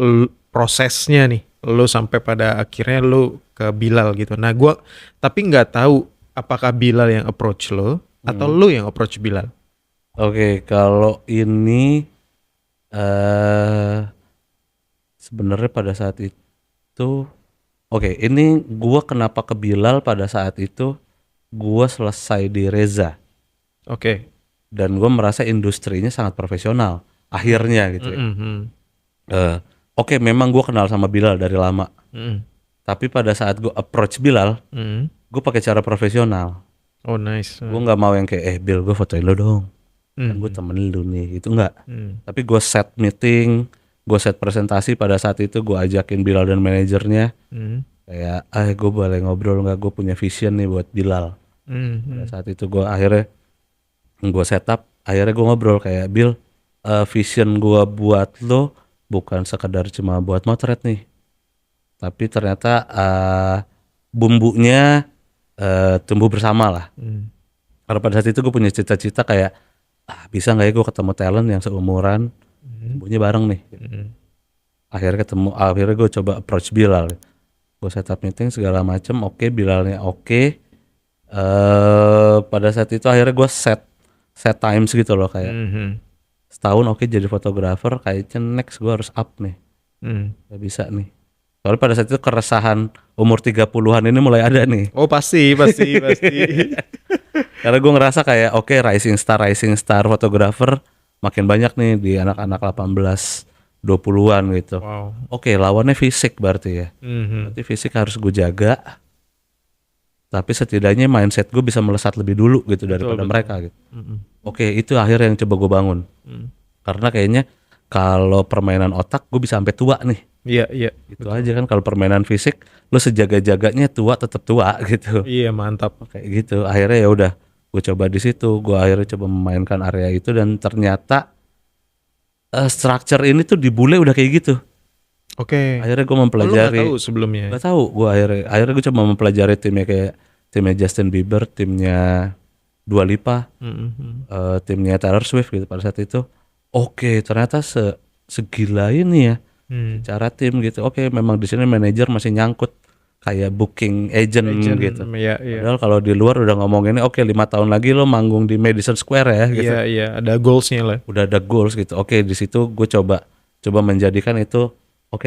prosesnya nih lu sampai pada akhirnya lu ke Bilal gitu. Nah, gua tapi nggak tahu apakah Bilal yang approach lo atau lu yang approach Bilal. Oke, kalau ini sebenarnya pada saat itu ini gua kenapa ke Bilal pada saat itu gua selesai di Reza Oke. dan gua merasa industrinya sangat profesional akhirnya gitu ya. Oke, memang gua kenal sama Bilal dari lama. Tapi pada saat gua approach Bilal, gua pakai cara profesional. Oh nice. Gua nggak mau yang kayak Bill gua fotoin lo dong. Kan gue temen lu nih, itu enggak. Tapi gue set meeting, gue set presentasi pada saat itu gue ajakin Bilal dan manajernya. Kayak, gue boleh ngobrol nggak? Gue punya vision nih buat Bilal. Pada saat itu gue akhirnya gue setup, akhirnya gue ngobrol kayak Bill, vision gue buat lo bukan sekedar cuma buat motret nih, tapi ternyata bumbunya tumbuh bersama lah. Karena pada saat itu gue punya cita-cita kayak bisa nggak ya gue ketemu talent yang seumuran, tumbuhnya bareng nih. Akhirnya gue coba approach Bilal, gue setup meeting segala macem, oke, Bilalnya oke. Pada saat itu akhirnya gue set times gitu loh kayak setahun oke jadi fotografer, kayaknya next gue harus up nih, gak bisa nih. Soalnya pada saat itu keresahan umur 30-an ini mulai ada nih. Oh pasti. Karena gue ngerasa kayak oke, rising star fotografer makin banyak nih di anak-anak 18-20-an gitu. Wow. Oke, lawannya fisik berarti ya. Berarti fisik harus gue jaga. Tapi setidaknya mindset gue bisa melesat lebih dulu gitu daripada mereka gitu. Oke, itu akhirnya yang coba gue bangun. Karena kayaknya kalau permainan otak gue bisa sampai tua nih. Iya. Itu aja kan, kalau permainan fisik lo sejaga-jaganya tua tetap tua gitu. Iya, mantap. Kayak gitu. Akhirnya ya udah gue coba di situ, gue akhirnya coba memainkan area itu dan ternyata structure ini tuh di bule udah kayak gitu. Oke. Akhirnya gue mempelajari. Lu nggak tahu sebelumnya? Gak tahu. Gue akhirnya gue coba mempelajari timnya kayak timnya Justin Bieber, timnya Dua Lipa, timnya Taylor Swift gitu pada saat itu. Oke, ternyata segila ini ya cara tim gitu. Oke, memang di sini manajer masih nyangkut kayak booking agent gitu. Iya. Padahal kalau di luar udah ngomong ini 5 tahun lagi lo manggung di Madison Square ya gitu. Iya, ada goalsnya lah. Udah ada goals gitu. Oke, di situ gue coba menjadikan itu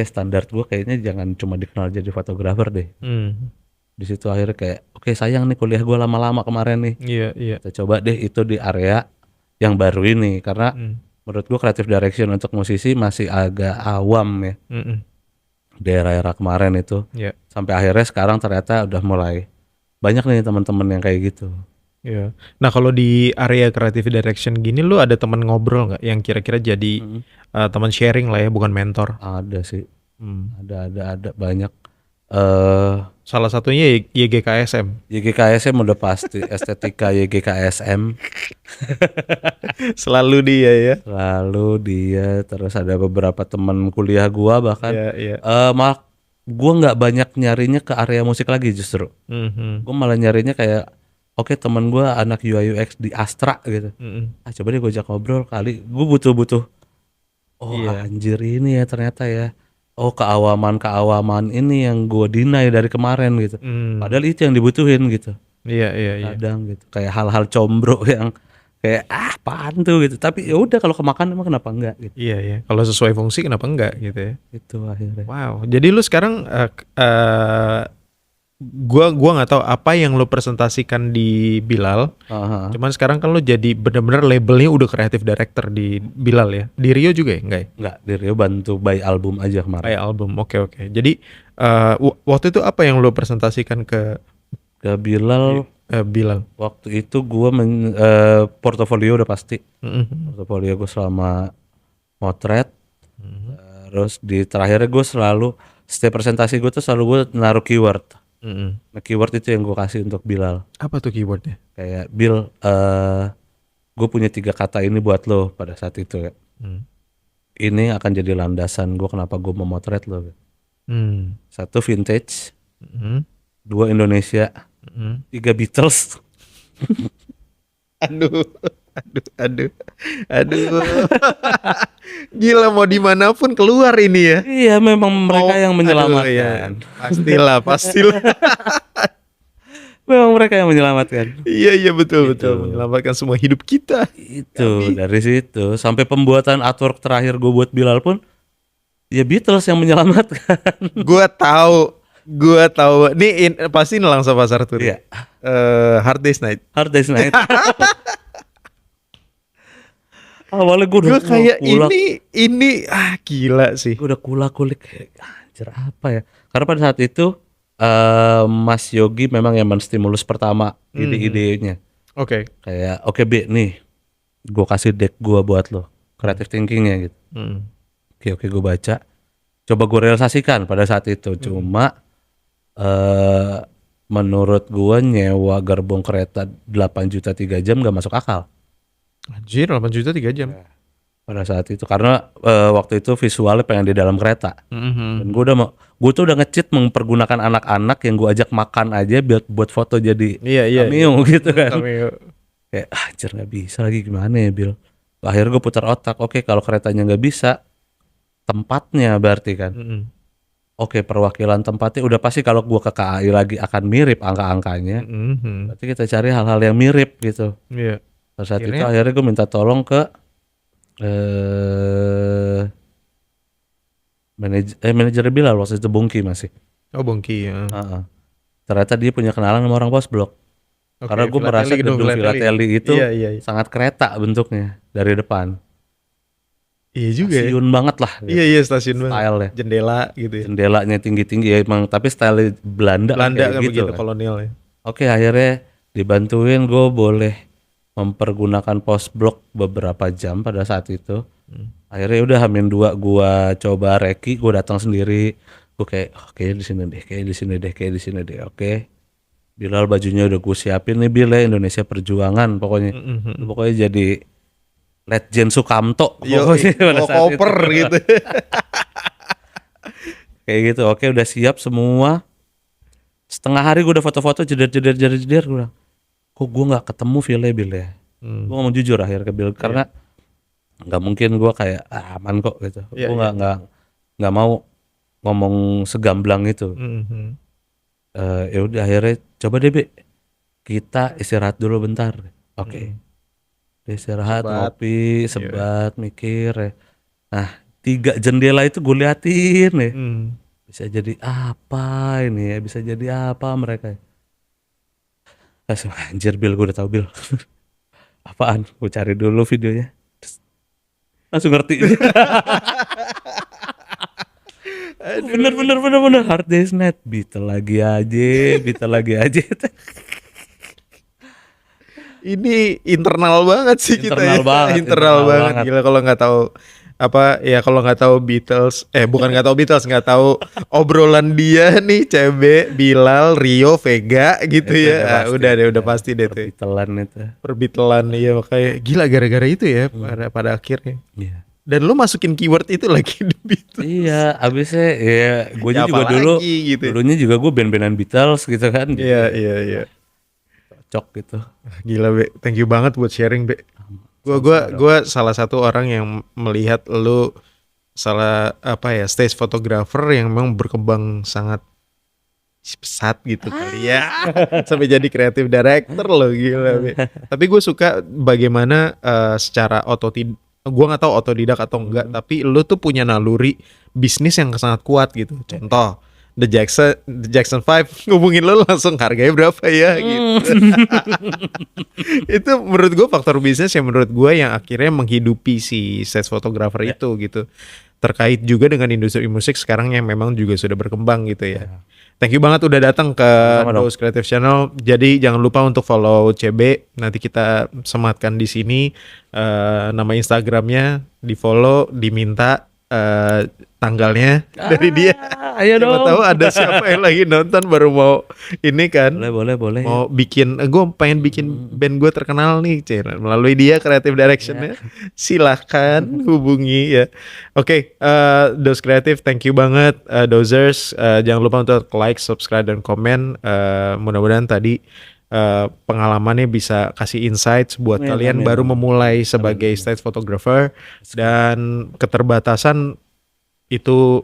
standar gue kayaknya jangan cuma dikenal jadi fotografer deh. Di situ akhirnya kayak sayang nih kuliah gue lama-lama kemarin nih. Iya. Kita coba deh itu di area yang baru ini, karena Hmm. menurut gue creative direction untuk musisi masih agak awam ya Mm-mm. di era-era kemarin itu. Ya, Sampai akhirnya sekarang ternyata udah mulai banyak nih teman-teman yang kayak gitu. ya. Nah, kalau di area creative direction gini, lu ada teman ngobrol nggak yang kira-kira jadi Mm, teman sharing lah ya, bukan mentor? ada sih, Hmm. ada banyak. eh Salah satunya YGKSM. YGKSM udah pasti, estetika YGKSM. Selalu dia ya. Lalu dia, terus ada beberapa teman kuliah gua bahkan Iya, iya. malah gua nggak banyak nyarinya ke area musik lagi justru. Mhm. Gua malah nyarinya kayak oke, teman gua anak UI UX di Astra gitu. Mhm. Coba deh gue ajak ngobrol kali. Gue butuh. Oh Iya. anjir, ini ya ternyata ya. Oh, keawaman ini yang gue deny dari kemarin gitu. Hmm. Padahal itu yang dibutuhin gitu. Iya, iya, iya. Kadang gitu. Kayak hal-hal combro yang kayak apaan tuh gitu. Tapi ya udah, kalau kemakan emang kenapa enggak gitu. Iya, iya. Kalau sesuai fungsi kenapa enggak gitu ya. Itu akhirnya. Wow. Jadi lu sekarang gua nggak tahu apa yang lu presentasikan di Bilal. Aha. Cuman sekarang kan lu jadi bener-bener labelnya udah creative director di Bilal ya. Di Rio juga ya? Enggak ya? Enggak, di Rio bantu buy album aja kemarin. Kayak album. Oke, oke. Jadi waktu itu apa yang lu presentasikan ke Ke Bilal Bilal? waktu itu gue portofolio udah pasti. Mhm. Portofolio gue selama motret. Mhm. Terus di terakhirnya gue selalu, setiap presentasi gue tuh selalu gue naruh keyword. Mhm. Nah, keyword itu yang gue kasih untuk Bilal. Apa tuh keywordnya? Kayak Bil, gue punya 3 kata ini buat lo pada saat itu ya. Hmm. Ini akan jadi landasan gue kenapa gue memotret lo. Hmm. 1 vintage, Mhm. 2 Indonesia, Mhm. 3 Beatles. Aduh, aduh, aduh. Gila, mau dimanapun keluar ini ya. Iya, memang mereka yang Aduh, menyelamatkan. ya. Pastilah, pastilah. Memang mereka yang menyelamatkan. Iya, iya, betul, Gitu. betul. Menyelamatkan semua hidup kita. Itu dari situ sampai pembuatan artwork terakhir gue buat Bilal pun ya Beatles yang menyelamatkan. Gua tahu. Nih pasti Nelangsa Pasar Turi. Iya. Hard Day's Night. Hard Day's Night. Awalnya gue udah Gue kayak kulak, ini gila sih. gue udah kulak-kulik kayak anjir apa ya. Karena pada saat itu Mas Yogi memang yang menstimulus pertama ide-idenya. Oke. Kayak oke B nih, gue kasih deck gue buat lo, creative thinkingnya gitu. Hmm. Oke gue baca, coba gue realisasikan pada saat itu. Cuma menurut gue nyewa gerbong kereta 8 juta 3 jam gak masuk akal Anjir, 8 juta 3 jam. pada saat itu, karena waktu itu visualnya pengen di dalam kereta. Dan Mhm. gue tuh udah nge-cheat mempergunakan anak-anak yang gue ajak makan aja buat foto jadi Iya, iya. cameo gitu kan. Cameo. Kayak anjir gak bisa lagi, gimana ya Bill. Akhirnya gue putar otak, oke kalau keretanya gak bisa, tempatnya berarti kan. Mhm. Oke, perwakilan tempatnya udah pasti, kalau gue ke KAI lagi akan mirip angka-angkanya. Mhm. Berarti kita cari hal-hal yang mirip gitu. Iya. Pada saat itu Akhirnya? akhirnya gue minta tolong ke manajer Bilal waktu itu, Bungki masih. Oh, Bongki ya. Heeh. Ternyata dia punya kenalan sama orang Bos Blok. Oke, Karena gue merasa Filateli, gedung Filateli itu Iya, iya, iya. sangat kereta bentuknya dari depan. Iya juga ya. Stasiun banget lah gitu. Iya, iya, stasiun banget. Style-nya. Jendela gitu ya. Jendelanya tinggi-tinggi ya emang, tapi style Belanda Belanda kayak kan gitu begitu, kan. kolonial ya. Oke, akhirnya dibantuin, gue boleh mempergunakan pos blok beberapa jam pada saat itu. Akhirnya udah H-2 gue coba reki, gue datang sendiri. Gue kayak oke di sini deh, kayak di sini deh. Oke. Bilal bajunya udah gue siapin nih, Bil ya, Indonesia Perjuangan pokoknya. Mhm. Pokoknya jadi Letjen Sukamto Yo, pokoknya pada bawa saat koper itu. gitu. Kayak gitu. Oke, udah siap semua. Setengah hari gue udah foto-foto, jeder gue bilang, kok gue nggak ketemu Ville Bil ya. Hmm. Gue ngomong jujur akhirnya ke Bil, karena nggak mungkin gue kayak aman kok gitu. Iya, Gue iya. nggak mau ngomong segamblang itu. Mhm. Ya udah akhirnya coba deh Be, kita istirahat dulu bentar. Oke. Dia istirahat, Sebat. ngopi, sebat, mikir ya. Nah, 3 jendela itu gue liatin ya. Hmm. Bisa jadi apa ini ya? Bisa jadi apa mereka? Langsung anjir Bil, gue udah tahu Bil. Apaan? Gue cari dulu videonya. Terus langsung ngerti. Bener. Hard Day's Night. Beatle lagi aja. Ini internal banget sih Internal kita ya. banget, Internal internal banget. banget. Gila kalau nggak tahu apa ya, kalau nggak tahu Beatles, bukan nggak tahu Beatles, nggak tahu obrolan dia nih, CB, Bilal, Rio, Vega gitu Itu ya. Udah pasti deh tuh. Beatlean itu. Perbitelan ya, makanya gila gara-gara itu ya pada akhirnya. Iya. Dan lu masukin keyword itu lagi di Beatles. Iya, abisnya ya gue Ya, juga apalagi dulu gitu. dulunya juga gue band-bandan Beatles gitu kan. Iya. Cocok gitu. Gila Be, thank you banget buat sharing Be. Gua salah satu orang yang melihat lu stage photographer yang memang berkembang sangat pesat gitu kali ya. Sampai jadi creative director lo, gila Be. Tapi gue suka bagaimana secara gue nggak tahu otodidak atau enggak, tapi lu tuh punya naluri bisnis yang sangat kuat gitu. Contoh The Jackson 5 ngubungin lo langsung harganya berapa ya gitu. Itu menurut gue faktor bisnis yang menurut gue yang akhirnya menghidupi si stage photographer itu gitu. Terkait juga dengan industri musik sekarang yang memang juga sudah berkembang gitu ya. Thank you banget udah datang ke Dose Creative Channel. Jadi jangan lupa untuk follow CB. Nanti kita sematkan di sini nama Instagramnya, di follow, diminta tanggalnya dari dia. Ayo Siapa dong. tahu ada siapa yang lagi nonton baru mau ini kan. Boleh. Mau bikin, gue pengen bikin band gue terkenal nih, melalui dia creative directionnya. Silahkan hubungi ya. Oke, Dose Creative, thank you banget Dozers. Jangan lupa untuk like, subscribe dan komen. Mudah-mudahan tadi pengalamannya bisa kasih insights buat kalian baru memulai sebagai stage photographer, dan keterbatasan itu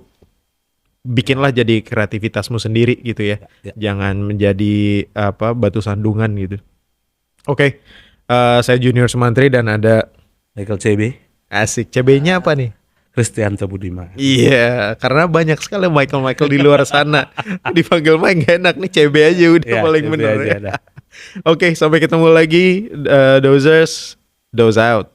bikinlah jadi kreativitasmu sendiri gitu ya. Jangan menjadi batu sandungan gitu. Oke, saya Junior Sumantri dan ada Michael CB. Asik. CB-nya apa nih? Kristianto Budiman. Iya, karena banyak sekali Michael di luar sana. Dipanggil Mike gak enak nih, CB aja udah paling CB bener. aja dah. Oke, sampai ketemu lagi Dozers. Doze out.